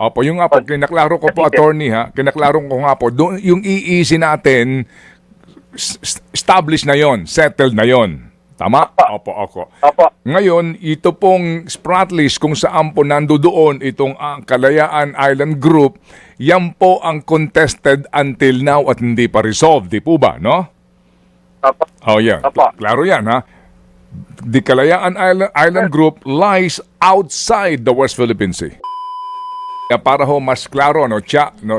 Opo, yung nga po, kinaklaro ko po, attorney ha, kinaklaro ko nga po, yung EEC natin, established na yon, settled na yon. Tama? Opo, opo. Opo. Ngayon, ito pong Spratlys kung saan po nandoon itong Kalayaan Island Group, yan po ang contested until now at hindi pa resolved, di po ba, no? Opo. Oh, yeah. Opo. Klaro yan, ha? The Kalayaan Island Group lies outside the West Philippine Sea. Para ho mas klaro, no,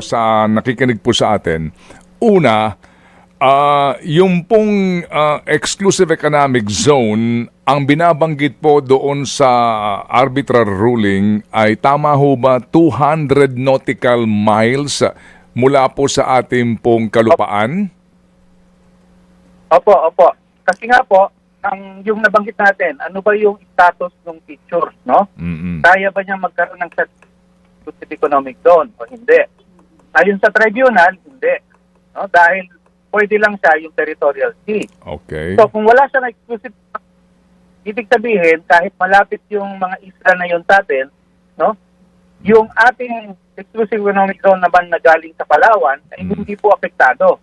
sa nakikinig po sa atin, una, yung pong exclusive economic zone, ang binabanggit po doon sa arbitral ruling ay tama ho ba 200 nautical miles mula po sa ating pong kalupaan? Opo, opo. Kasi nga po, yung nabanggit natin, ano ba yung status ng pictures, no? Kaya ba niya magkaroon ng exclusive economic zone o hindi? Ayon sa tribunal, hindi. No? Dahil pwede lang siya yung territorial sea. Okay. So kung wala siya na exclusive, ibig sabihin, kahit malapit yung mga isla na yun sa atin, no? Yung ating exclusive economic zone naman na galing sa Palawan, ay hindi po apektado.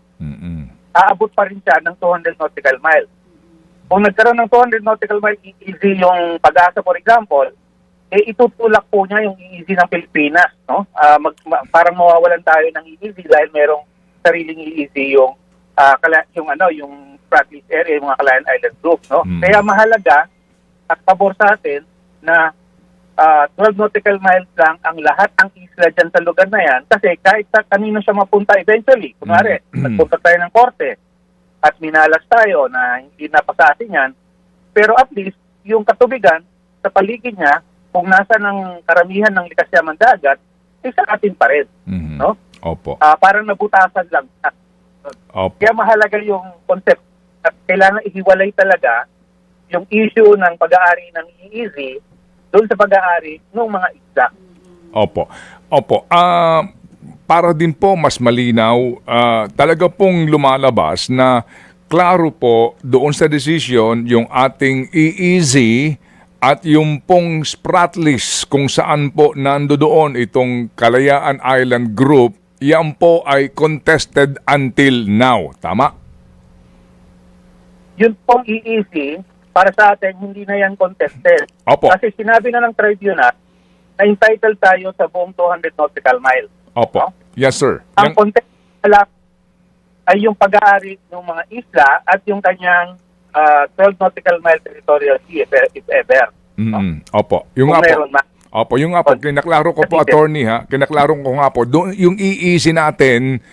Aabot pa rin siya ng 200 nautical miles. Kung nagkaroon ng 200 nautical miles, easy yung Pag-asa, for example, itutulak po niya yung EEZ ng Pilipinas, no? Parang mawawalan tayo ng EEZ dahil merong sariling EEZ yung yung Spratlys area, yung mga Kalayaan Island Group, no? Kaya mahalaga at pabor sa atin na 12 nautical miles lang ang lahat ang isla dyan sa lugar na yan, kasi kahit sa kanino siya mapunta eventually, kunwari, nagpunta tayo ng korte at minalas tayo na hindi napasa atin yan, pero at least yung katubigan sa paligid niya, kung nasa ng karamihan ng likas yaman dagat, sa atin pa rin, no? Opo. Parang nabutasan lang. Opo. Kaya mahalaga yung concept at kailangan ihiwalay talaga yung issue ng pag-aari ng EEZ doon sa pag-aari ng mga isla. Opo. Opo. Para din po mas malinaw, talaga pong lumalabas na klaro po doon sa decision yung ating EEZ at yung pong Spratlys kung saan po nandoon itong Kalayaan Island Group, yan po ay contested until now. Tama? Yun pong EEZ, para sa atin, hindi na yan contested. Opo. Kasi sinabi na ng tribunal na entitled tayo sa buong 200 nautical miles. Opo. No? Yes, sir. Ang contested ay yung pag-aari ng mga isla at yung kanyang 12 nautical mile territorial sea, if ever. No? Opo. Yung kung nga po. meron ma. Opo, yung nga po, kinaklaro ko po, attorney ha, kinaklaro ko nga po, yung EEC natin,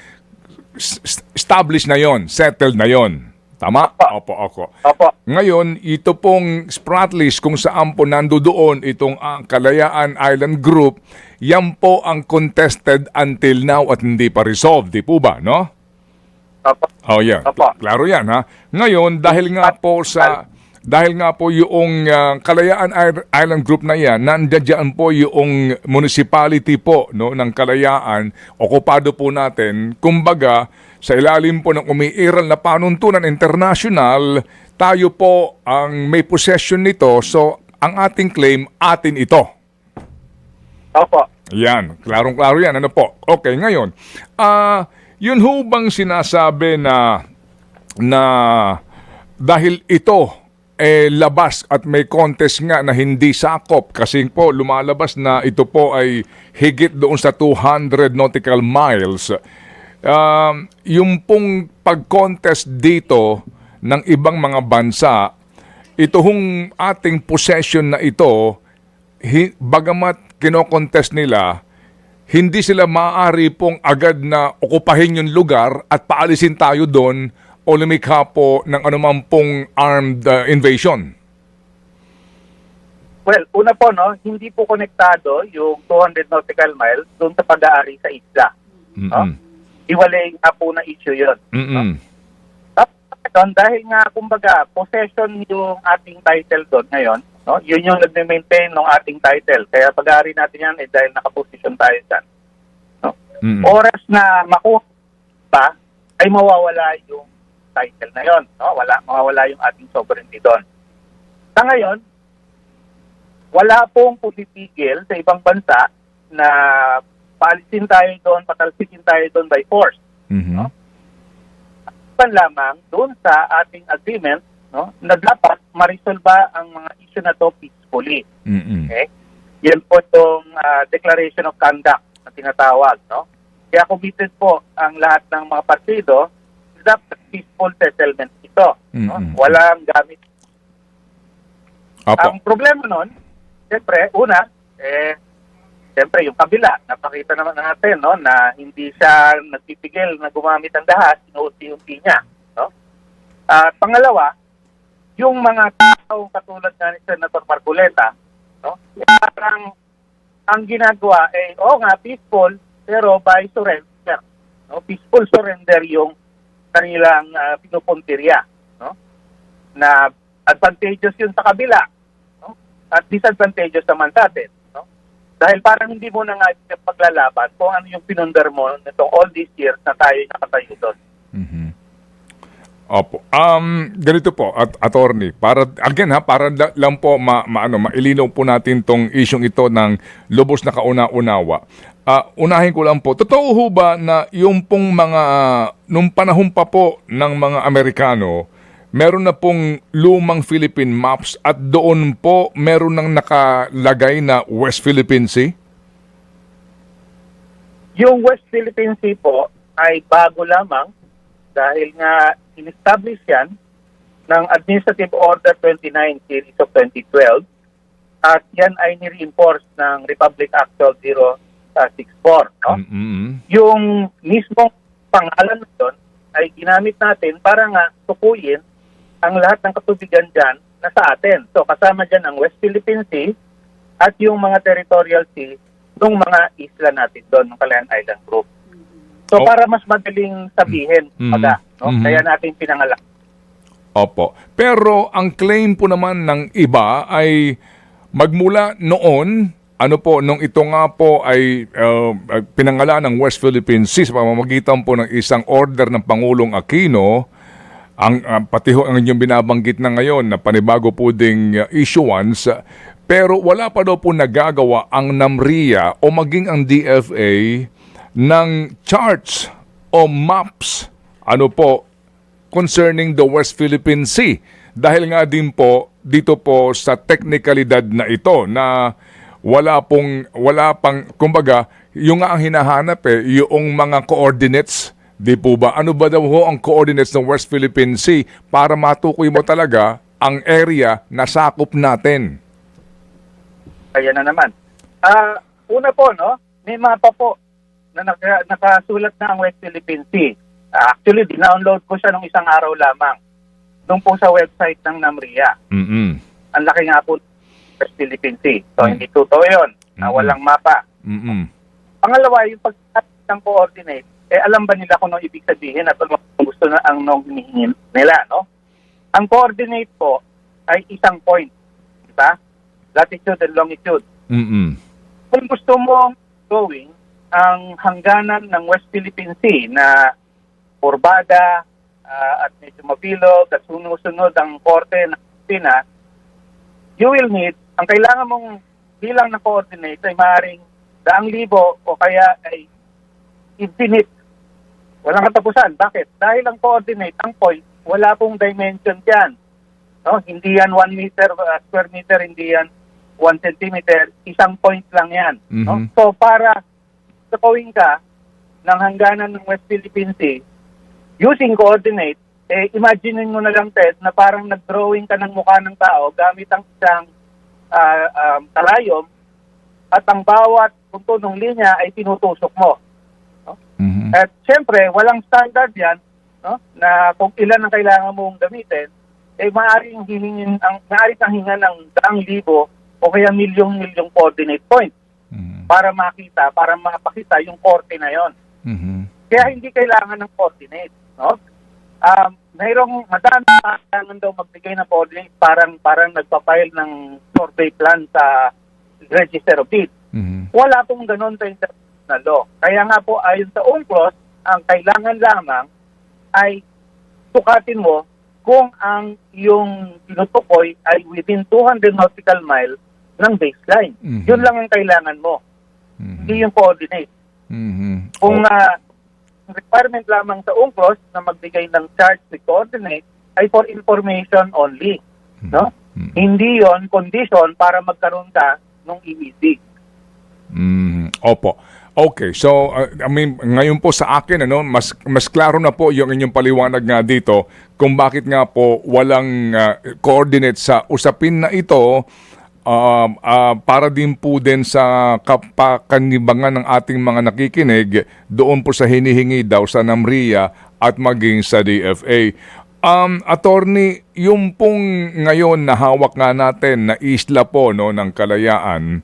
established na yon, settled na yon. Tama? Opo, opo. Opo. Ngayon, ito pong Spratlys kung saan po nandoon itong Kalayaan Island Group, yan po ang contested until now at hindi pa resolved, di po ba, no? Opo. Oh, yeah. Opo. Klaro yan, ha? Ngayon, dahil nga po yung Kalayaan Island Group na yan, nandiyan po yung municipality po, no, ng Kalayaan, okupado po natin. Kumbaga, sa ilalim po ng umiiral na panuntunan international, tayo po ang may possession nito. So, ang ating claim, atin ito. Opo. Yan, klarong-klaro yan. Ano po? Okay, ngayon, yun ho bang sinasabi na dahil ito labas at may contest nga na hindi sakop kasi po lumalabas na ito po ay higit doon sa 200 nautical miles. Yung pong pag-contest dito ng ibang mga bansa, ito hong ating possession na ito, bagamat kino-contest nila, hindi sila maaari pong agad na okupahin yung lugar at paalisin tayo doon o lumikha po ng anumang pong armed invasion? Well, una po, no, hindi po konektado yung 200 nautical miles doon sa pag-aari sa isla. No? Iwalay nga po na issue yun. No? Tapos, dahil nga, kumbaga, possession yung ating title doon ngayon, no? Yun yung nag-maintain ng ating title. Kaya pag-aari natin yan dahil nakaposition tayo dyan. No? Oras na makuha pa, ay mawawala yung title na yon, no? Mawawala yung ating sovereignty doon. Sa ngayon, wala pong pumipigil sa ibang bansa na paalisin tayo doon, patalsikin tayo doon by force. Mhm. No? Pan lamang doon sa ating agreement, no, na dapat marisolba ang mga issue na to peacefully. Mhm. Okay? Yan po itong declaration of conduct na tinatawag. No? Kaya committed po ang lahat ng mga partido sa peaceful settlement ito. No? Mm-mm. Walang gamit. Opo. Ang problema nun, siyempre, una, siyempre yung kabila, napakita naman natin no, na hindi siya nagpipigil na gumamit ang dahas, inuunti-unti niya. No? At pangalawa, yung mga tao katulad nga ni Senator Marcoleta, no, parang ang ginagawa ay, nga, peaceful, pero by surrender. No? Peaceful surrender yung kanilang pinupuntirya. No? Na advantageous yun sa kabila, no? At disadvantageous naman sa atin. No? Dahil parang hindi mo na nga paglalaban kung ano yung pinundar mo nitong all these years na tayo nakatayo doon. Mhm. Opo. Ganito po, attorney, para again para lang po mailinaw po natin tong isyung ito ng lubos na kauna-unawa. Unahin ko lang po, totoo ho ba na yung pong mga nung panahon pa po ng mga Amerikano, meron na pong lumang Philippine maps at doon po meron nang nakalagay na West Philippine Sea? Yung West Philippine Sea po ay bago lamang dahil nga in-establish yan ng Administrative Order 29 Series of 2012 at yan ay ni-reinforce ng Republic Act 12064. No? Mm-hmm. Yung mismong pangalan doon ay ginamit natin para nga tukuyin ang lahat ng katubigan dyan na sa atin. So kasama dyan ang West Philippine Sea at yung mga territorial sea ng mga isla natin doon, ng Calayan Island Group. So para mas madaling sabihin, no? Kaya natin pinangalan. Opo. Pero ang claim po naman ng iba ay magmula noon, nung ito nga po ay pinangalan ng West Philippine Sea sa pamamagitan po ng isang order ng Pangulong Aquino, pati ho ang inyong binabanggit na ngayon na panibago po ding issuance, pero wala pa daw po nagagawa ang NAMRIA o maging ang DFA ng charts o maps concerning the West Philippine Sea. Dahil nga din po dito po sa technicalidad na ito na wala pang kumbaga yung nga ang hinahanap yung mga coordinates, di po ba? Ano ba daw ho ang coordinates ng West Philippine Sea para matukoy mo talaga ang area na sakop natin? Ayan na naman. Una po, no, may mapa po na nakasulat na ang West Philippine Sea. Actually, dinownload ko siya nung isang araw lamang. Doon po sa website ng NAMRIA. Mm-hmm. Ang laki nga po ng West Philippine Sea. So, hindi totoo yun na walang mapa. Mm-hmm. Pangalawa, yung pagkakit ng coordinate, alam ba nila kung anong ibig sabihin at ano gusto na ang hinihingi nila, no? Ang coordinate po ay isang point. Diba? Latitude and longitude. Mm-hmm. Kung gusto mo going ang hangganan ng West Philippine Sea na kurbada at medyo mabilog at sunod-sunod ang korte ng Pilipinas, you will need, ang kailangan mong bilang na coordinate ay maaaring 100,000 o kaya ay infinite. Walang katapusan. Bakit? Dahil ang coordinate, ang point, wala pong dimension dyan. No? Hindi yan 1 meter, square meter, hindi yan 1 centimeter, isang point lang yan. Mm-hmm. No? So para sapawin ka ng hangganan ng West Philippine Sea, using coordinate, imagine mo na lang, Ted, na parang nag-drawing ka ng mukha ng tao gamit ang isang talayom at ang bawat punto ng linya ay tinutusok mo. No? Mm-hmm. At syempre, walang standard yan, no? Na kung ilan ang kailangan mong gamitin, maaaring kang hinga ng 100,000 o kaya milyong-milyong coordinate points. Mm-hmm. Para makita, para mapakita yung korte na yon. Mm-hmm. Kaya hindi kailangan ng coordinate. No? Mayroong madami kailangan daw magbigay ng coordinate parang nagpa-file ng survey plan sa Register of Deeds. Mm-hmm. Wala pong ganun sa international law. Kaya nga po ayon sa UNCLOS, ang kailangan lamang ay sukatin mo kung ang iyong tinutukoy ay within 200 nautical miles ng baseline. Mm-hmm. Yun lang ang kailangan mo. Mm-hmm. Hindi yung coordinate. Mhm. Kung requirement lamang sa UNCLOS na magbigay ng charge with coordinate ay for information only, no? Hindi yon condition para magkaroon ka ng EED. Opo. Okay, so I mean ngayon po sa akin mas klaro na po yung inyong paliwanag nga dito kung bakit nga po walang coordinate sa usapin na ito para din po din sa kapakanibangan ng ating mga nakikinig doon po sa hinihingi daw sa NAMRIA at maging sa DFA. Attorney, yung pong ngayon na hawak nga natin na isla po ng Kalayaan,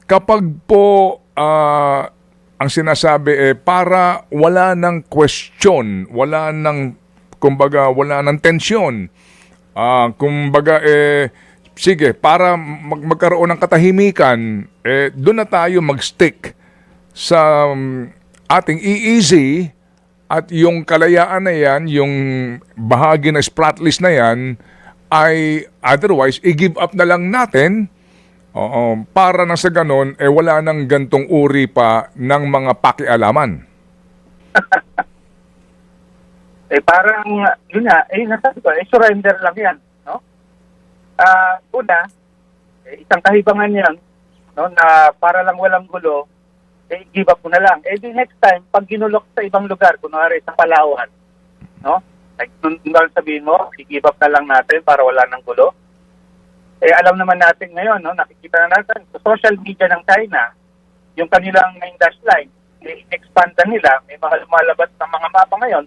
kapag po ang sinasabi para wala ng question, wala ng kumbaga wala ng tensyon. Kumbaga sige, para magkaroon ng katahimikan, doon na tayo mag-stick sa ating EEZ at yung Kalayaan na yan, yung bahagi na sprat list na yan, ay otherwise, i-give up na lang natin. Oo, para na sa ganon, wala nang gantong uri pa ng mga pakialaman. Parang, yun nga, nasabi ko, surrender lang yan, no? Una, isang kahibangan yan, no, na para lang walang gulo, give up mo na lang. The next time, pag ginulok sa ibang lugar, kunwari sa Palawan, no? Like, nung sabihin mo, i-give up na lang natin para wala nang gulo. Alam naman natin ngayon, no, nakikita na natin sa social media ng China, yung kanilang main dash line, expand na nila, may mga lumalabas ng mga mapa ngayon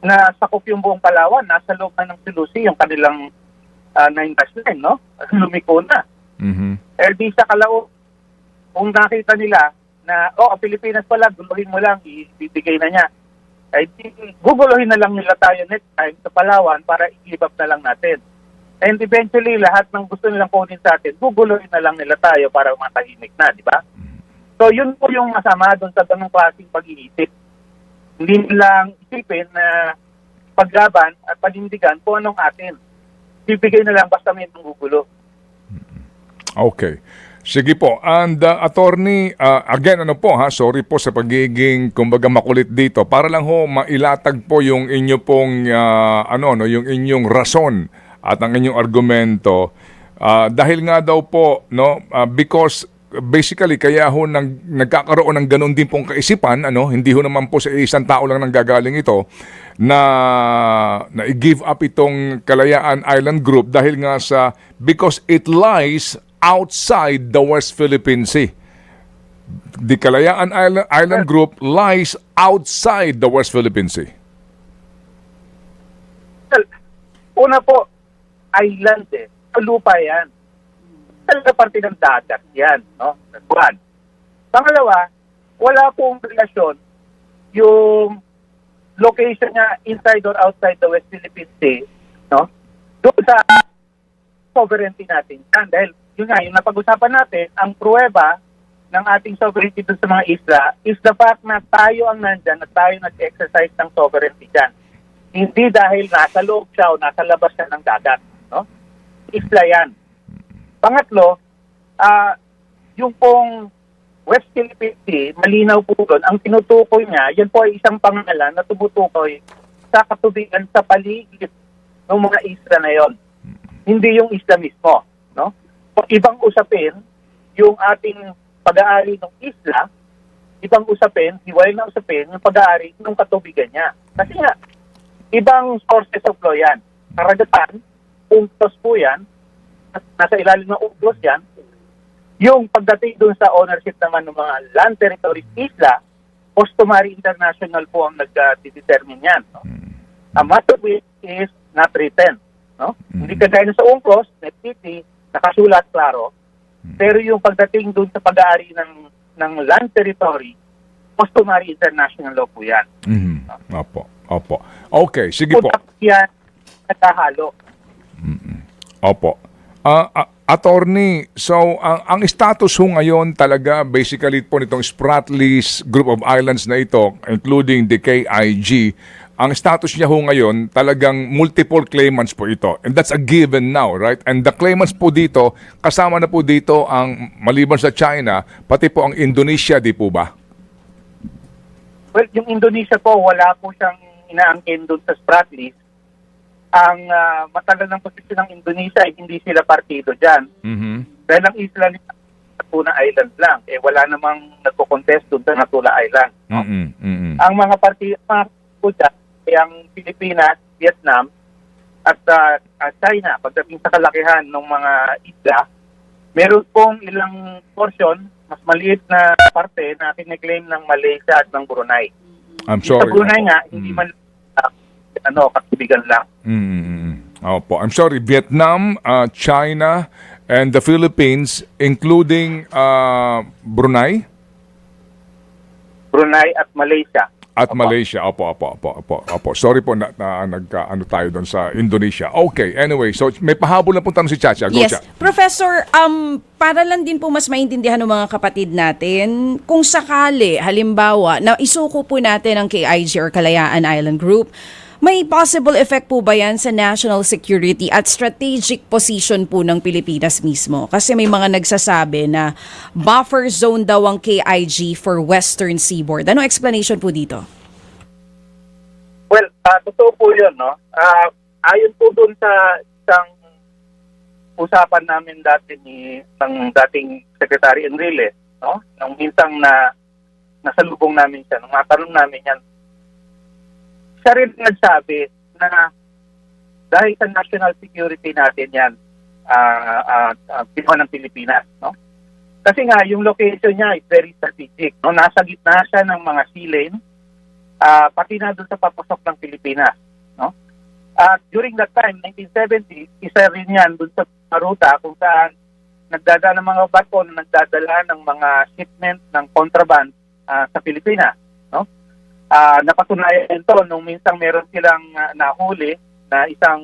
na sakop yung buong Palawan, nasa loob na ng Silusi yung kanilang 9 dash line, no? Lumiko na. Di sa Calao, kung nakita nila na, ang Pilipinas pala, guluhin mo lang, ibibigay na niya. Guguluhin na lang nila tayo next time sa Palawan para i-give up na lang natin. And eventually, lahat ng gusto nilang kunin sa atin, guguluhin na lang nila tayo para matahimik na, di ba? So, yun po yung masama doon sa ganung klaseng pag-iisip. Hindi nilang isipin na paglaban at panindigan kung anong atin. Bibigay na lang basta may gugulo. Okay. Sige po. And attorney, again, sorry po sa pagiging, kumbaga, makulit dito. Para lang mailatag po yung inyo pong, yung inyong rason at ang inyong argumento dahil nga daw po because basically kaya nagkakaroon ng ganun din pong kaisipan hindi naman po sa isang tao lang nanggagaling ito na i-give up itong Kalayaan Island Group dahil nga because it lies outside the West Philippine Sea. The Kalayaan Island Group lies outside the West Philippine Sea. Well, una po, island lupa yan. Talaga parte ng dagat yan, no? Buwan. Pangalawa, wala pong relasyon yung location niya inside or outside the West Philippine Sea, no? Doon sa sovereignty natin. Dahil yun nga, yung napag-usapan natin, ang pruweba ng ating sovereignty doon sa mga isla is the fact na tayo ang nandyan at tayo nag-exercise ng sovereignty dyan. Hindi dahil nasa loob siya o nasa labas siya ng dagat. No? Isla yan. Pangatlo, yung pong West Philippine Sea, malinaw po doon, ang tinutukoy niya, yan po ay isang pangalan na tumutukoy sa katubigan sa paligid ng mga isla na yon. Hindi yung isla mismo. No? So, ibang usapin, yung ating pag-aari ng isla, ibang usapin, hiwalay na usapin, yung pag-aari ng katubigan niya. Kasi nga, ibang sources of law yan. Karagatan, UNCLOS po yan, nasa ilalim ng UNCLOS yan. Yung pagdating dun sa ownership naman ng mga land territories isla, customary international po ang nag-determine yan. No? A matter of which is not written. No? Hindi kagaya na sa UNCLOS, NEPCT, nakasulat klaro. Pero yung pagdating dun sa pag-aari ng land territory, customary international law po yan. Opo. Okay, sige po. Yan, natahalo. Opo. Attorney, so ang status ngayon talaga basically po nitong Spratlys Group of Islands na ito, including the KIG, ang status niya ngayon talagang multiple claimants po ito. And that's a given now, right? And the claimants po dito, kasama na po dito ang maliban sa China, pati po ang Indonesia, di po ba? Well, yung Indonesia po, wala po siyang inaangkin doon sa Spratlys. Ang matagal ng posisyon ng Indonesia ay hindi sila partido dyan. Mhm. Dahil ang isla nila Natuna Island lang. Wala namang nagko-contest doon sa Natuna Island. No? Mhm. Mhm. Ang mga partido dyan ay ang Pilipinas, Vietnam, at China. Pagdating sa kalakihan ng mga isla, meron pong ilang portion, mas maliit na parte na kiniklaim ng Malaysia at ng Brunei. I'm Sa sorry. Brunei nga, hindi man katibigan lang. Opo. I'm sorry. Vietnam, China, and the Philippines, including Brunei Brunei at Malaysia. at Malaysia. Opo. Sorry po nagka-ano tayo doon sa Indonesia. Okay. Anyway, so may pahabol na po tanong si Chacha. Go, Yes. Cha. Professor, para lang din po mas maintindihan ng mga kapatid natin, kung sakali, halimbawa, na isuko po natin ang KIG or Kalayaan Island Group, may possible effect po ba yan sa national security at strategic position po ng Pilipinas mismo? Kasi may mga nagsasabi na buffer zone daw ang KIG for Western Seaboard. Anong explanation po dito? Well, totoo po yun, no? Ayon po dun sa isang usapan namin dati ng dating Secretary Enrile, no? Nung mintang nasalubong namin siya, nung matanong namin yan, siya rin nagsabi na dahil sa national security natin yan, kinuha ng Pilipinas, no? Kasi nga, yung location niya is very strategic, no? Nasa gitna siya ng mga sea lane, pati na doon sa papasok ng Pilipinas, no? At during that time, 1970, isa rin yan doon sa ruta kung saan nagdadala ng mga bato na nagdadala ng mga shipment ng contraband sa Pilipinas, no? Napatunayan ito nung minsang meron silang nahuli na isang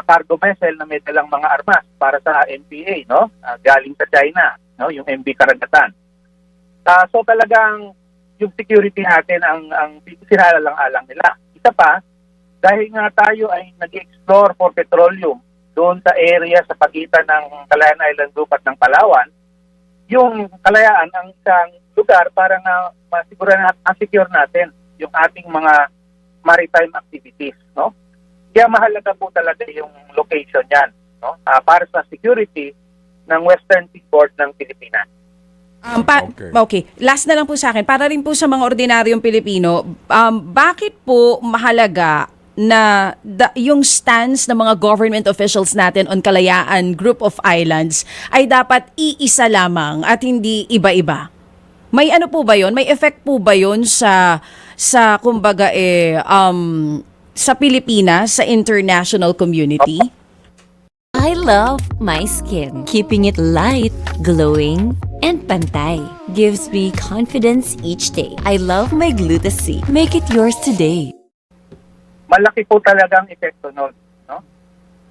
cargo vessel na may dalang mga armas para sa MPA, no? Galing sa China, no? Yung MV Karagatan. So talagang yung security natin ang sinalalang-alang nila. Isa pa, dahil nga tayo ay nag-explore for petroleum doon sa area sa pagitan ng Kalayaan Island Group at ng Palawan, yung Kalayaan ang isang lugar para nga masigurahan natin, secure natin yung ating mga maritime activities, no? Kaya mahalaga po talaga yung location yan, no? Para sa security ng Western Seaboard ng Pilipinas. Okay. Last na lang po sa akin, para rin po sa mga ordinaryong Pilipino, bakit po mahalaga na yung stance ng mga government officials natin on Kalayaan Group of Islands ay dapat iisa lamang at hindi iba-iba? May ano po ba yun? May effect po ba yun sa kumbaga sa Pilipinas, sa international community? I love my skin. Keeping it light, glowing, and pantay gives me confidence each day. I love my Gluta-C. Make it yours today. Malaki po talagang epekto nun, no?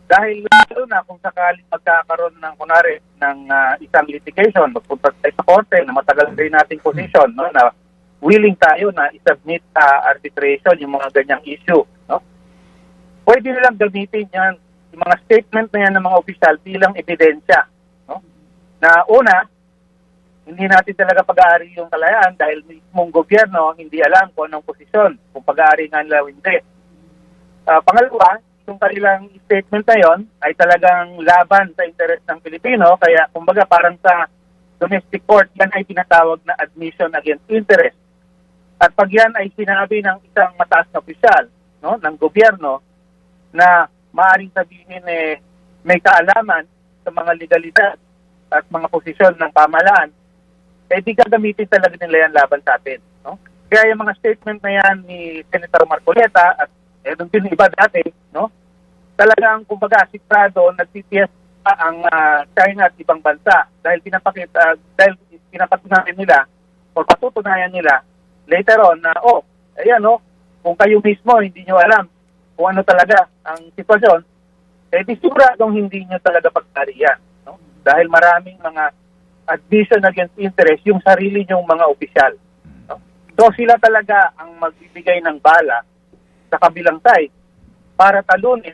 Dahil lalo na kung sakaling magkakaroon ng kunwari ng isang litigation, magpunta tayo sa korte na matagal rin nating position, no, na willing tayo na i-submit arbitration yung mga ganyang issue, no? Pwede nilang gamitin yan, yung mga statement na yan ng mga opisyal bilang ebidensya, no? Na una, hindi natin talaga pag-aari yung Kalayaan dahil mismong gobyerno hindi alam kung anong posisyon, kung pag-aari nga nila o hindi. Pangalawa, yung kanilang statement na yon ay talagang laban sa interes ng Pilipino, kaya kumbaga parang sa domestic court, yan ay tinatawag na admission against interest. At pag yan ay sinabi ng isang mataas na opisyal, no, ng gobyerno, na maaaring sabihin may kaalaman sa mga legalidad at mga posisyon ng pamahalaan, di gagamitin talaga nila yan laban sa atin, no? Kaya yung mga statement na yan ni Senator Marcoleta at doon din iba dati, no? Talagang kumbaga sigurado nagtitiyes pa ang China at ibang bansa dahil pinapatunayan nila o patutunayan nila later on na kung kayo mismo hindi nyo alam kung ano talaga ang sitwasyon, di siguradong hindi nyo talaga pagkariyan, no? Dahil maraming mga admission against interest yung sarili nyong mga opisyal, no? So sila talaga ang magbibigay ng bala sa kabilang side para talunin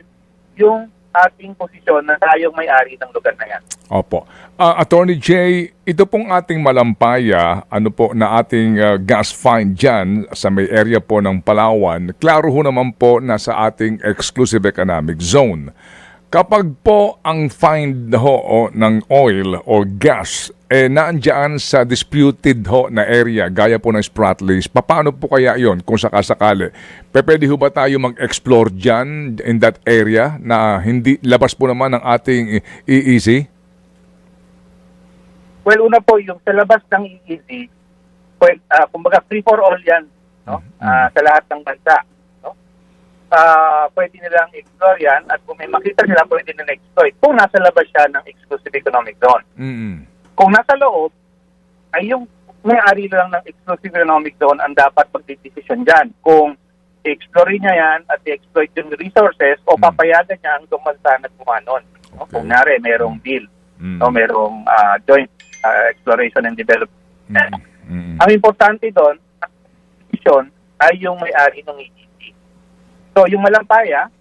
yung ating posisyon na tayong may-ari ng lugar na yan. Opo. Attorney Jay, ito pong ating malampaya, ano po, na ating gas find dyan sa may area po ng Palawan, klaro ho naman po na sa ating exclusive economic zone. Kapag po ang find ho ng oil o gas naandyan sa disputed ho na area gaya po ng Spratlys, paano po kaya yon kung sakasakali? Pwede ho ba tayo mag-explore dyan in that area na hindi labas po naman ng ating EEZ? Well, una po, yung sa labas ng EEZ, kumbaga free for all yan, no? Sa lahat ng bansa. No? Pwede nilang explore yan at kung may makita nila, pwede nilang exploit kung nasa labas siya ng exclusive economic zone. Kung nasa loob, ay yung may-ari lang ng exclusive economic zone ang dapat magdidesisyon dyan. Kung i-explore niya yan at i-exploit yung resources o papayagan niya ang bansa na kumanon. No? Kung nari, merong deal o merong joint exploration and development. Ang importante doon, ang decision ay yung may-ari ng EEZ. So yung malampaya,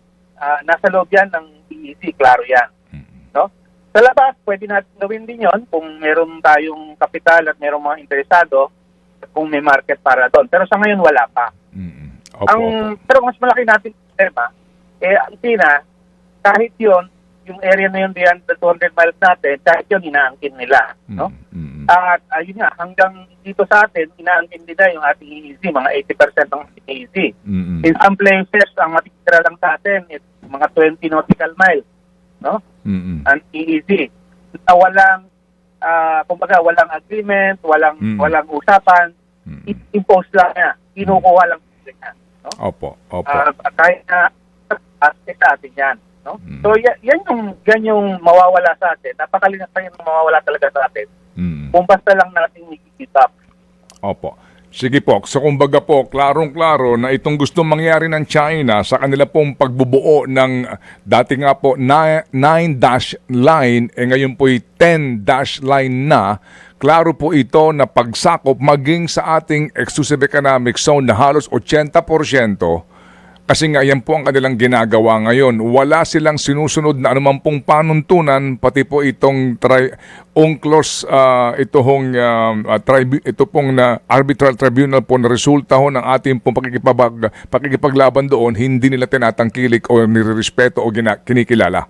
nasa loob yan ng EEZ, klaro yan. No? Sa labas, pwede natin gawin din yon kung meron tayong kapital at merong mga interesado kung may market para doon. Pero sa ngayon, wala pa. Pero mas malaki natin problema, ang China, kahit yon yung area na yun beyond the 200 miles natin, kahit yun, inaangkin nila. No? At ayun nga, hanggang dito sa atin, inaangkin nila yung ating EEZ, mga 80% ng EEZ. In some places, ang matitira lang sa atin, mga 20 nautical miles. No? Ang EEZ. Walang, kumbaga, walang agreement, walang usapan, impose lang niya, kinukuha lang niya. No? Opo. Kahit na sa atin yan. No? So, yan yung mawawala sa atin. Napakalinis pa yung mawawala talaga sa atin. Kung basta lang natin i-keep up. Opo. Sige po. So kumbaga po, klarong-klaro na itong gustong mangyari ng China sa kanila pong pagbubuo ng dati nga po 9-dash line, ngayon po'y 10-dash line na. Klaro po ito na pagsakop maging sa ating exclusive economic zone na halos 80%. Kasi nga yan po ang kanilang ginagawa ngayon. Wala silang sinusunod na anumang pong panuntunan, pati po itong UNCLOS, ito pong arbitral tribunal po na resulta ho ng ating pong pakikipaglaban doon, hindi nila tinatangkilik o nirerespeto o kinikilala.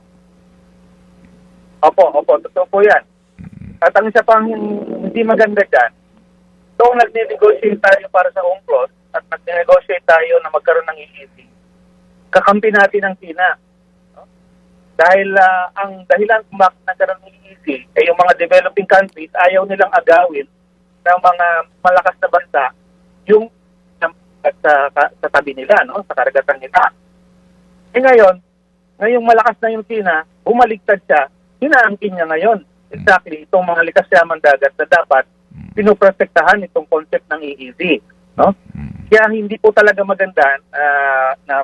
Opo, totoo po yan. At ang isa pang hindi maganda dyan, kung nag-negotiate tayo para sa UNCLOS at nag-negotiate tayo na magkaroon ng EEZ, kakampi natin ang China. No? Dahil ang dahilan kung bakit nagkaroon ng EEZ ay yung mga developing countries ayaw nilang agawin ng mga malakas na bansa yung sa tabi nila, no? Sa karagatan nila. Ngayong malakas na yung China, bumaligtad siya, hinaangkin niya ngayon. Exactly, itong mga likas yaman dagat na dapat pinoprotektahan itong concept ng EEZ. No? Kaya hindi po talaga maganda na